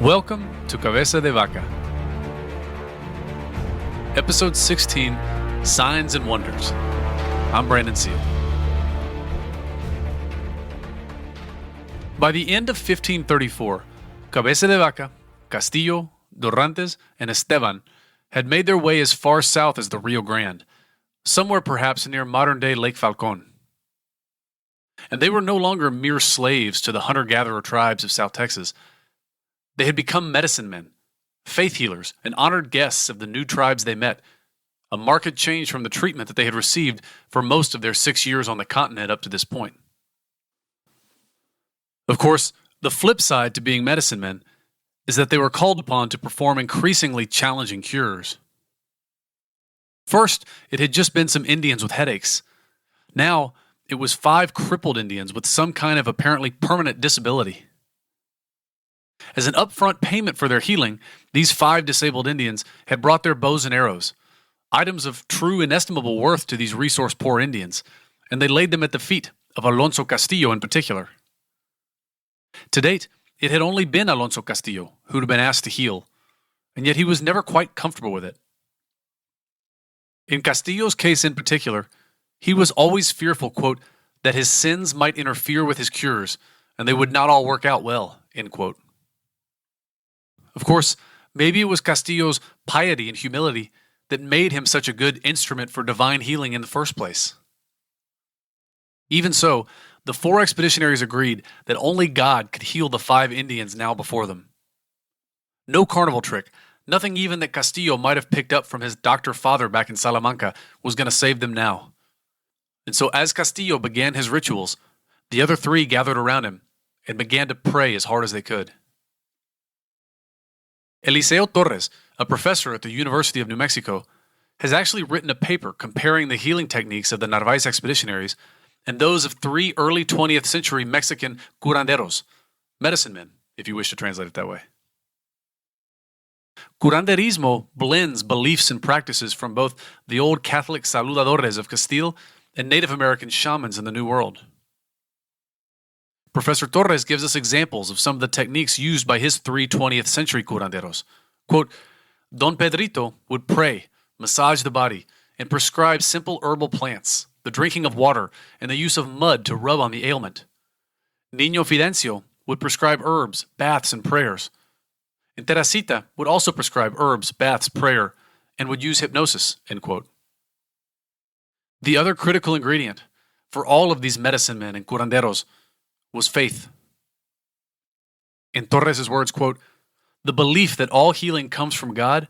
Welcome to Cabeza de Vaca. Episode 16, Signs and Wonders. I'm Brandon Seale. By the end of 1534, Cabeza de Vaca, Castillo, Dorantes, and Esteban had made their way as far south as the Rio Grande, somewhere perhaps near modern-day Lake Falcon. And they were no longer mere slaves to the hunter-gatherer tribes of South Texas. They had become medicine men, faith healers, and honored guests of the new tribes they met, a marked change from the treatment that they had received for most of their 6 years on the continent up to this point. Of course, the flip side to being medicine men is that they were called upon to perform increasingly challenging cures. First, it had just been some Indians with headaches. Now, it was 5 crippled Indians with some kind of apparently permanent disability. As an upfront payment for their healing, these 5 disabled Indians had brought their bows and arrows, items of true inestimable worth to these resource-poor Indians, and they laid them at the feet of Alonso Castillo in particular. To date, it had only been Alonso Castillo who had been asked to heal, and yet he was never quite comfortable with it. In Castillo's case in particular, he was always fearful, quote, that his sins might interfere with his cures, and they would not all work out well, end quote. Of course, maybe it was Castillo's piety and humility that made him such a good instrument for divine healing in the first place. Even so, the 4 expeditionaries agreed that only God could heal the 5 Indians now before them. No carnival trick, nothing even that Castillo might have picked up from his doctor father back in Salamanca was going to save them now. And so as Castillo began his rituals, the other 3 gathered around him and began to pray as hard as they could. Eliseo Torres, a professor at the University of New Mexico, has actually written a paper comparing the healing techniques of the Narvaez expeditionaries and those of 3 early 20th century Mexican curanderos, medicine men, if you wish to translate it that way. Curanderismo blends beliefs and practices from both the old Catholic saludadores of Castile and Native American shamans in the New World. Professor Torres gives us examples of some of the techniques used by his 3 20th century curanderos. Quote, Don Pedrito would pray, massage the body, and prescribe simple herbal plants, the drinking of water, and the use of mud to rub on the ailment. Niño Fidencio would prescribe herbs, baths, and prayers. And Teresita would also prescribe herbs, baths, prayer, and would use hypnosis, end quote. The other critical ingredient for all of these medicine men and curanderos was faith. In Torres' words, quote, the belief that all healing comes from God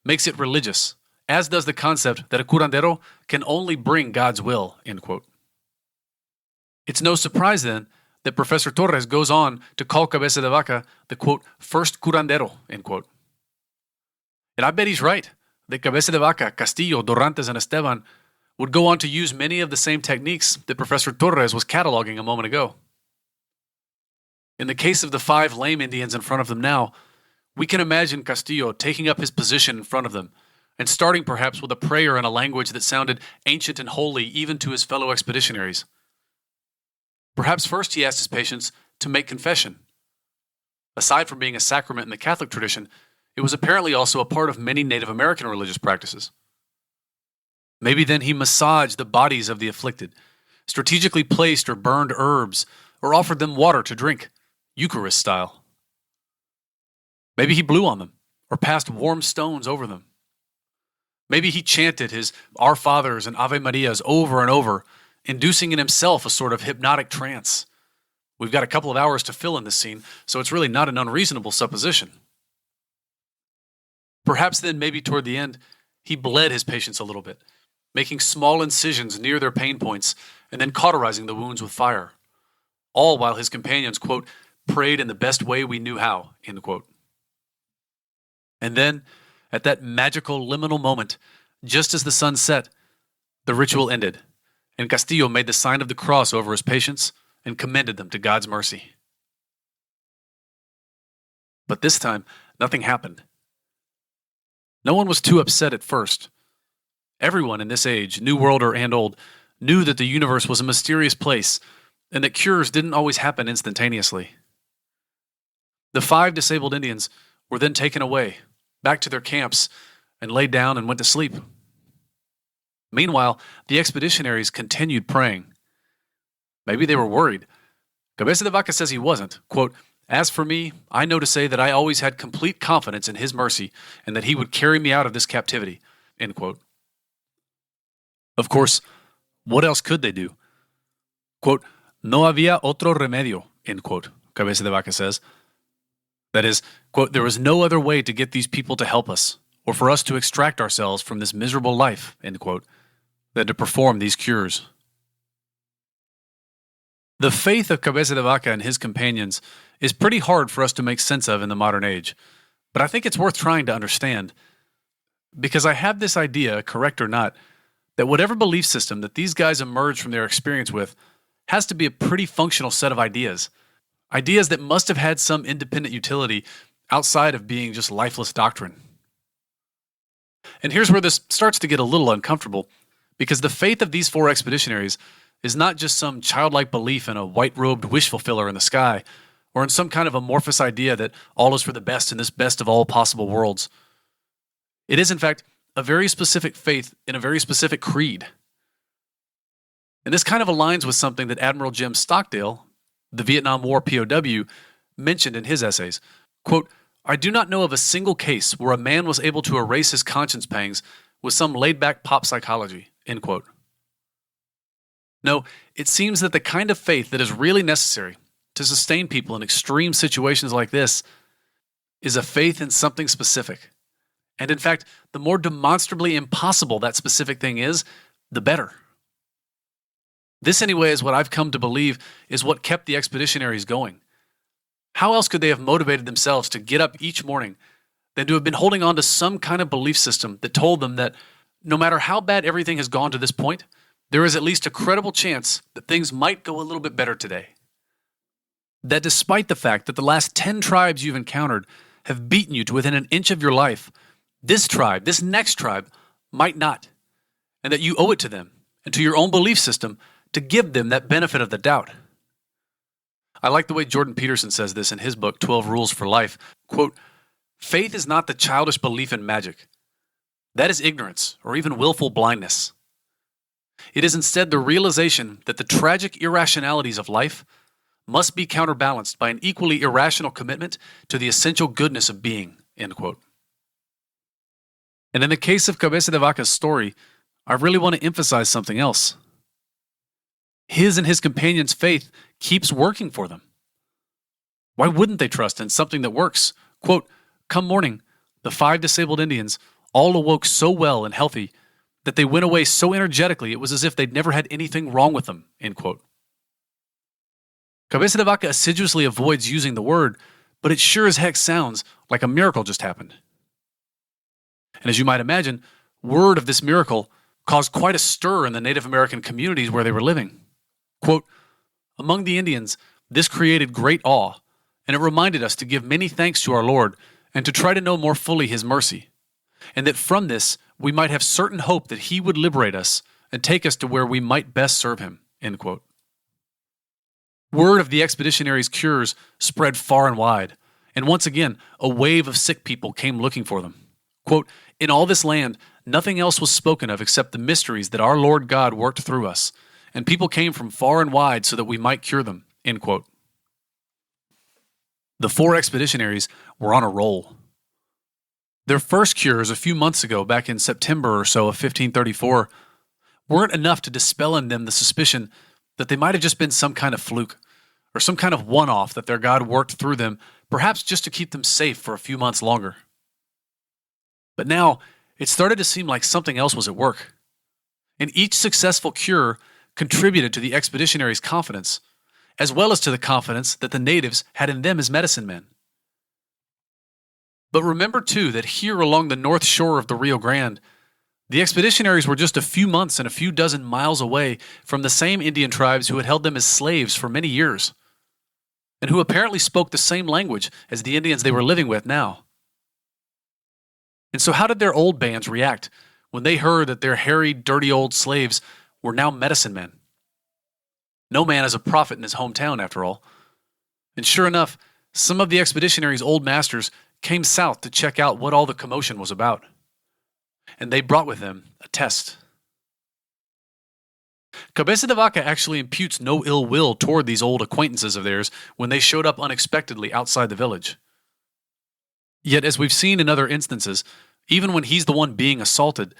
makes it religious, as does the concept that a curandero can only bring God's will, end quote. It's no surprise then that Professor Torres goes on to call Cabeza de Vaca the, quote, first curandero, end quote. And I bet he's right, that Cabeza de Vaca, Castillo, Dorantes, and Esteban would go on to use many of the same techniques that Professor Torres was cataloging a moment ago. In the case of the 5 lame Indians in front of them now, we can imagine Castillo taking up his position in front of them and starting perhaps with a prayer in a language that sounded ancient and holy even to his fellow expeditionaries. Perhaps first he asked his patients to make confession. Aside from being a sacrament in the Catholic tradition, it was apparently also a part of many Native American religious practices. Maybe then he massaged the bodies of the afflicted, strategically placed or burned herbs, or offered them water to drink, Eucharist style. Maybe he blew on them, or passed warm stones over them. Maybe he chanted his Our Fathers and Ave Marias over and over, inducing in himself a sort of hypnotic trance. We've got a couple of hours to fill in this scene, so it's really not an unreasonable supposition. Perhaps then, maybe toward the end, he bled his patients a little bit, making small incisions near their pain points and then cauterizing the wounds with fire. All while his companions, quote, prayed in the best way we knew how, end quote. And then, at that magical liminal moment, just as the sun set, the ritual ended, and Castillo made the sign of the cross over his patients and commended them to God's mercy. But this time, nothing happened. No one was too upset at first. Everyone in this age, New Worlder and Old, knew that the universe was a mysterious place and that cures didn't always happen instantaneously. The 5 disabled Indians were then taken away, back to their camps, and laid down and went to sleep. Meanwhile, the expeditionaries continued praying. Maybe they were worried. Cabeza de Vaca says he wasn't. Quote, "As for me, I know to say that I always had complete confidence in his mercy and that he would carry me out of this captivity." End quote. Of course, what else could they do? Quote, "No había otro remedio," end quote, Cabeza de Vaca says. That is, quote, "There was no other way to get these people to help us, or for us to extract ourselves from this miserable life," end quote, than to perform these cures. The faith of Cabeza de Vaca and his companions is pretty hard for us to make sense of in the modern age, but I think it's worth trying to understand, because I have this idea, correct or not, that whatever belief system that these guys emerged from their experience with has to be a pretty functional set of ideas. Ideas that must have had some independent utility outside of being just lifeless doctrine. And here's where this starts to get a little uncomfortable, because the faith of these 4 expeditionaries is not just some childlike belief in a white-robed wish fulfiller in the sky, or in some kind of amorphous idea that all is for the best in this best of all possible worlds. It is, in fact, a very specific faith in a very specific creed. And this kind of aligns with something that Admiral Jim Stockdale, the Vietnam War POW, mentioned in his essays. Quote, "I do not know of a single case where a man was able to erase his conscience pangs with some laid-back pop psychology," end quote. No, it seems that the kind of faith that is really necessary to sustain people in extreme situations like this is a faith in something specific. And in fact, the more demonstrably impossible that specific thing is, the better. This, anyway, is what I've come to believe is what kept the expeditionaries going. How else could they have motivated themselves to get up each morning than to have been holding on to some kind of belief system that told them that no matter how bad everything has gone to this point, there is at least a credible chance that things might go a little bit better today. That despite the fact that the last 10 tribes you've encountered have beaten you to within an inch of your life, this tribe, this next tribe, might not, and that you owe it to them and to your own belief system to give them that benefit of the doubt. I like the way Jordan Peterson says this in his book, 12 Rules for Life. Quote, "Faith is not the childish belief in magic. That is ignorance or even willful blindness. It is instead the realization that the tragic irrationalities of life must be counterbalanced by an equally irrational commitment to the essential goodness of being," end quote. And in the case of Cabeza de Vaca's story, I really want to emphasize something else. His and his companions' faith keeps working for them. Why wouldn't they trust in something that works? Quote, "Come morning, the 5 disabled Indians all awoke so well and healthy that they went away so energetically it was as if they'd never had anything wrong with them," end quote. Cabeza de Vaca assiduously avoids using the word, but it sure as heck sounds like a miracle just happened. And as you might imagine, word of this miracle caused quite a stir in the Native American communities where they were living. Quote, "Among the Indians, this created great awe, and it reminded us to give many thanks to our Lord and to try to know more fully His mercy, and that from this we might have certain hope that He would liberate us and take us to where we might best serve Him," end quote. Word of the expeditionaries' cures spread far and wide, and once again, a wave of sick people came looking for them. Quote, "In all this land, nothing else was spoken of except the mysteries that our Lord God worked through us, and people came from far and wide so that we might cure them," end quote. The 4 expeditionaries were on a roll. Their first cures a few months ago, back in September or so of 1534, weren't enough to dispel in them the suspicion that they might have just been some kind of fluke, or some kind of one-off that their God worked through them, perhaps just to keep them safe for a few months longer. But now, it started to seem like something else was at work. And each successful cure contributed to the expeditionaries' confidence, as well as to the confidence that the natives had in them as medicine men. But remember, too, that here along the north shore of the Rio Grande, the expeditionaries were just a few months and a few dozen miles away from the same Indian tribes who had held them as slaves for many years, and who apparently spoke the same language as the Indians they were living with now. And so how did their old bands react when they heard that their hairy, dirty old slaves were now medicine men? No man is a prophet in his hometown, after all. And sure enough, some of the expeditionaries' old masters came south to check out what all the commotion was about. And they brought with them a test. Cabeza de Vaca actually imputes no ill will toward these old acquaintances of theirs when they showed up unexpectedly outside the village. Yet, as we've seen in other instances, even when he's the one being assaulted,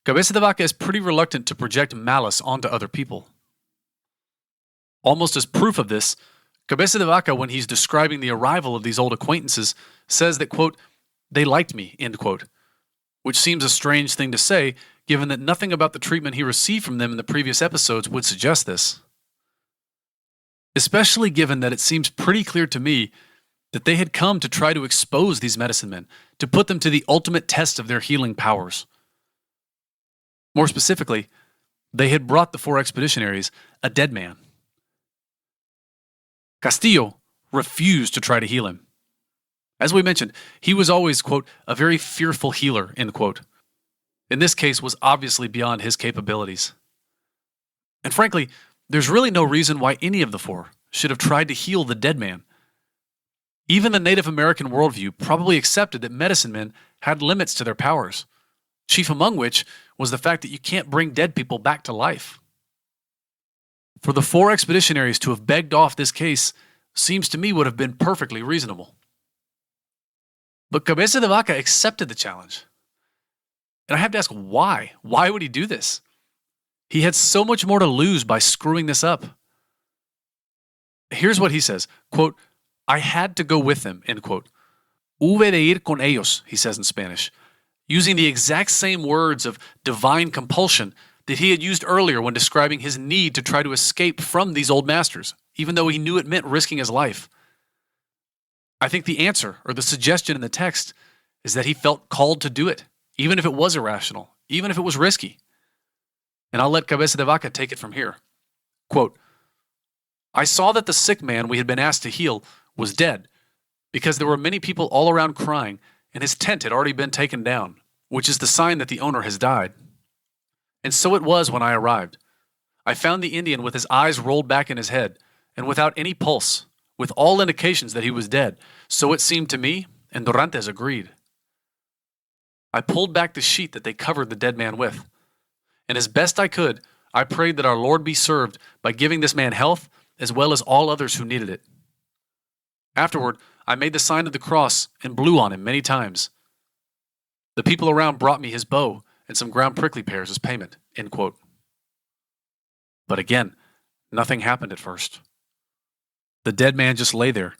Cabeza de Vaca is pretty reluctant to project malice onto other people. Almost as proof of this, Cabeza de Vaca, when he's describing the arrival of these old acquaintances, says that, quote, "they liked me," end quote, which seems a strange thing to say, given that nothing about the treatment he received from them in the previous episodes would suggest this. Especially given that it seems pretty clear to me that they had come to try to expose these medicine men, to put them to the ultimate test of their healing powers. More specifically, they had brought the 4 expeditionaries a dead man. Castillo refused to try to heal him. As we mentioned, he was always, quote, "a very fearful healer," end quote. In this case was obviously beyond his capabilities. And frankly, there's really no reason why any of the 4 should have tried to heal the dead man. Even the Native American worldview probably accepted that medicine men had limits to their powers, chief among which was the fact that you can't bring dead people back to life. For the 4 expeditionaries to have begged off this case seems to me would have been perfectly reasonable. But Cabeza de Vaca accepted the challenge. And I have to ask why? Why would he do this? He had so much more to lose by screwing this up. Here's what he says, quote, "I had to go with them," end quote. "Hube de ir con ellos," he says in Spanish, using the exact same words of divine compulsion that he had used earlier when describing his need to try to escape from these old masters, even though he knew it meant risking his life. I think the answer, or the suggestion in the text, is that he felt called to do it, even if it was irrational, even if it was risky. And I'll let Cabeza de Vaca take it from here. Quote, "I saw that the sick man we had been asked to heal was dead, because there were many people all around crying, and his tent had already been taken down, which is the sign that the owner has died. And so it was when I arrived. I found the Indian with his eyes rolled back in his head, and without any pulse, with all indications that he was dead. So it seemed to me, and Dorantes agreed. I pulled back the sheet that they covered the dead man with, and as best I could, I prayed that our Lord be served by giving this man health as well as all others who needed it. Afterward, I made the sign of the cross and blew on him many times. The people around brought me his bow and some ground prickly pears as payment," end quote. But again, nothing happened at first. The dead man just lay there,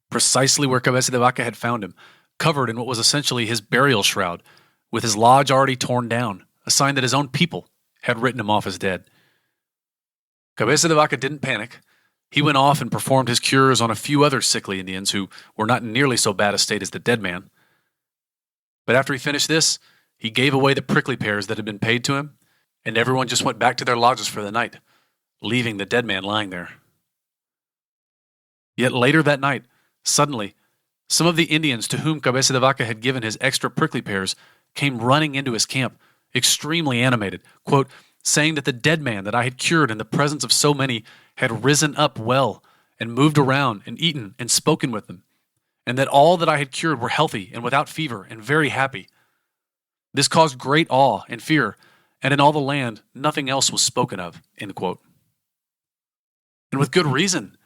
precisely where Cabeza de Vaca had found him, covered in what was essentially his burial shroud, with his lodge already torn down, a sign that his own people had written him off as dead. Cabeza de Vaca didn't panic. He went off and performed his cures on a few other sickly Indians who were not in nearly so bad a state as the dead man. But after he finished this, he gave away the prickly pears that had been paid to him, and everyone just went back to their lodges for the night, leaving the dead man lying there. Yet later that night, suddenly, some of the Indians to whom Cabeza de Vaca had given his extra prickly pears came running into his camp, extremely animated, quote, saying that the dead man that I had cured in the presence of so many had risen up well and moved around and eaten and spoken with them, and that all that I had cured were healthy and without fever and very happy. This caused great awe and fear, and in all the land nothing else was spoken of, end quote. And with good reason.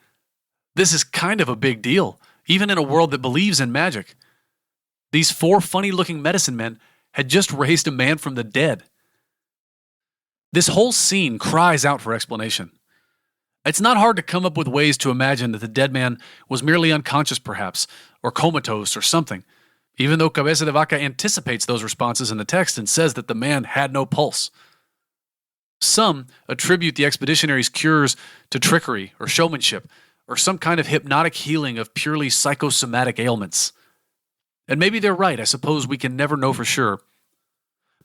This is kind of a big deal, even in a world that believes in magic. These 4 funny-looking medicine men had just raised a man from the dead. This whole scene cries out for explanation. It's not hard to come up with ways to imagine that the dead man was merely unconscious perhaps, or comatose or something, even though Cabeza de Vaca anticipates those responses in the text and says that the man had no pulse. Some attribute the expeditionaries' cures to trickery or showmanship, or some kind of hypnotic healing of purely psychosomatic ailments. And maybe they're right, I suppose we can never know for sure.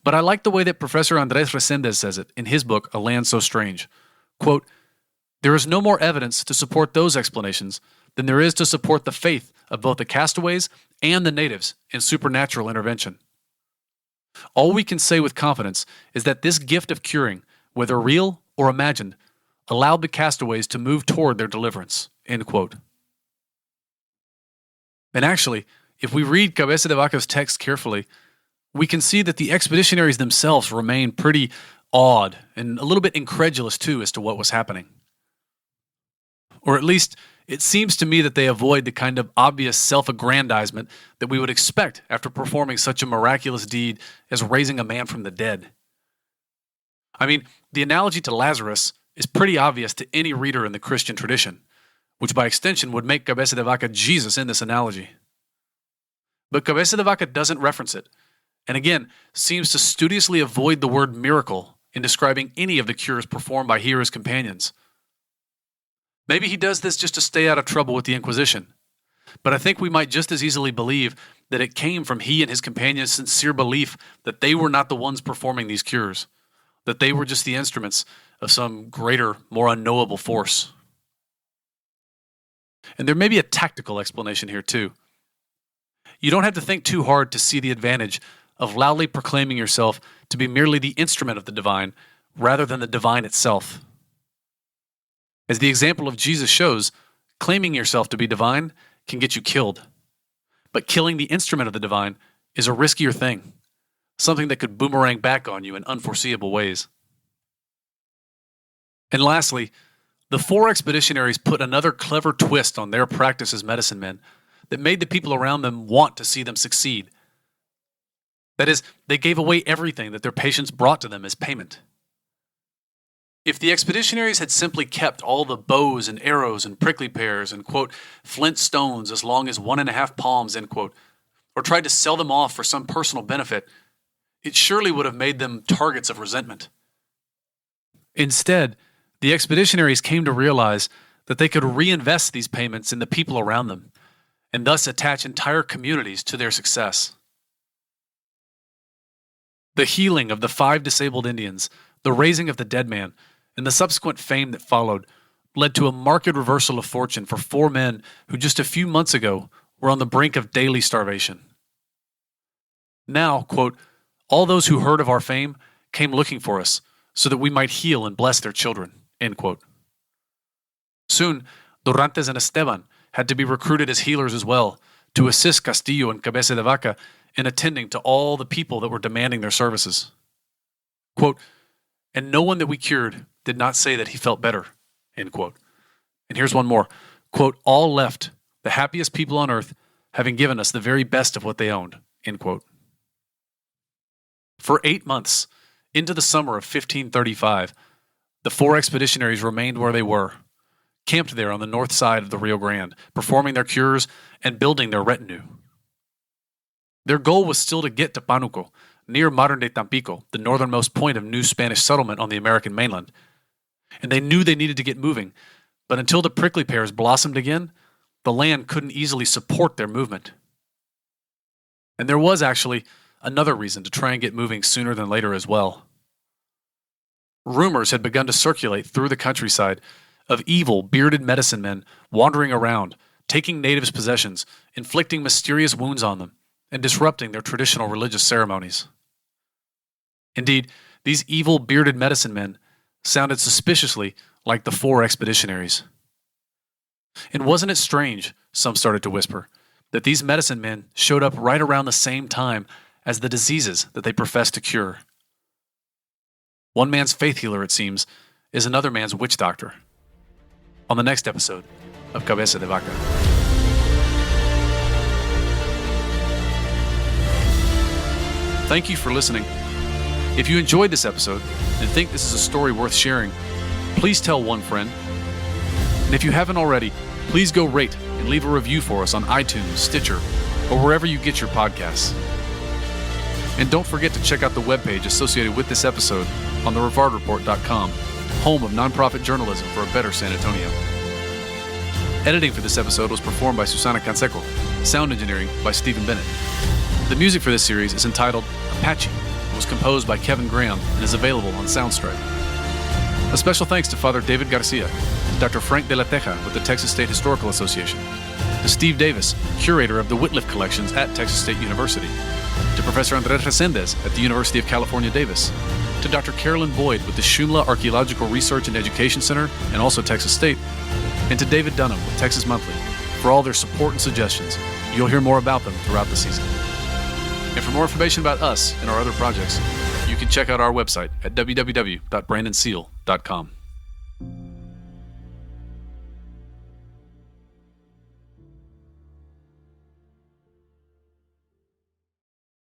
But I like the way that Professor Andrés Resendez says it in his book, A Land So Strange. Quote, "There is no more evidence to support those explanations than there is to support the faith of both the castaways and the natives in supernatural intervention. All we can say with confidence is that this gift of curing, whether real or imagined, allowed the castaways to move toward their deliverance," end quote. And actually, if we read Cabeza de Vaca's text carefully, we can see that the expeditionaries themselves remain pretty awed and a little bit incredulous too as to what was happening. Or at least, it seems to me that they avoid the kind of obvious self-aggrandizement that we would expect after performing such a miraculous deed as raising a man from the dead. I mean, the analogy to Lazarus is pretty obvious to any reader in the Christian tradition, which by extension would make Cabeza de Vaca Jesus in this analogy. But Cabeza de Vaca doesn't reference it, and again, seems to studiously avoid the word miracle in describing any of the cures performed by he or his companions. Maybe he does this just to stay out of trouble with the Inquisition, but I think we might just as easily believe that it came from he and his companions' sincere belief that they were not the ones performing these cures, that they were just the instruments of some greater, more unknowable force. And there may be a tactical explanation here too. You don't have to think too hard to see the advantage of loudly proclaiming yourself to be merely the instrument of the divine rather than the divine itself. As the example of Jesus shows, claiming yourself to be divine can get you killed. But killing the instrument of the divine is a riskier thing, something that could boomerang back on you in unforeseeable ways. And lastly, the four expeditionaries put another clever twist on their practice as medicine men that made the people around them want to see them succeed. That is, they gave away everything that their patients brought to them as payment. If the expeditionaries had simply kept all the bows and arrows and prickly pears and, quote, flint stones as long as 1.5 palms, end quote, or tried to sell them off for some personal benefit, it surely would have made them targets of resentment. Instead, the expeditionaries came to realize that they could reinvest these payments in the people around them, and thus attach entire communities to their success. The healing of the 5 disabled Indians, the raising of the dead man, and the subsequent fame that followed led to a marked reversal of fortune for 4 men who just a few months ago were on the brink of daily starvation. Now, quote, all those who heard of our fame came looking for us so that we might heal and bless their children, end quote. Soon, Dorantes and Esteban had to be recruited as healers as well to assist Castillo and Cabeza de Vaca in attending to all the people that were demanding their services. Quote, and no one that we cured did not say that he felt better, end quote. And here's one more. Quote, all left, the happiest people on earth, having given us the very best of what they owned, end quote. For 8 months, into the summer of 1535, the 4 expeditionaries remained where they were, camped there on the north side of the Rio Grande, performing their cures and building their retinue. Their goal was still to get to Pánuco, near modern-day Tampico, the northernmost point of new Spanish settlement on the American mainland. And they knew they needed to get moving, but until the prickly pears blossomed again, the land couldn't easily support their movement. And there was actually another reason to try and get moving sooner than later as well. Rumors had begun to circulate through the countryside of evil, bearded medicine men wandering around, taking natives' possessions, inflicting mysterious wounds on them, and disrupting their traditional religious ceremonies. Indeed, these evil, bearded medicine men sounded suspiciously like the 4 expeditionaries. And wasn't it strange, some started to whisper, that these medicine men showed up right around the same time as the diseases that they professed to cure? One man's faith healer, it seems, is another man's witch doctor. On the next episode of Cabeza de Vaca. Thank you for listening. If you enjoyed this episode and think this is a story worth sharing, please tell one friend. And if you haven't already, please go rate and leave a review for us on iTunes, Stitcher, or wherever you get your podcasts. And don't forget to check out the webpage associated with this episode on therivardreport.com, home of nonprofit journalism for a better San Antonio. Editing for this episode was performed by Susana Canseco, sound engineering by Stephen Bennett. The music for this series is entitled Apache. It was composed by Kevin Graham and is available on Soundstripe. A special thanks to Father David Garcia, to Dr. Frank de la Teja with the Texas State Historical Association, to Steve Davis, curator of the Whitliff Collections at Texas State University, to Professor Andres Resendez at the University of California, Davis, to Dr. Carolyn Boyd with the Shumla Archaeological Research and Education Center and also Texas State, and to David Dunham with Texas Monthly for all their support and suggestions. You'll hear more about them throughout the season. And for more information about us and our other projects, you can check out our website at www.brandonseale.com.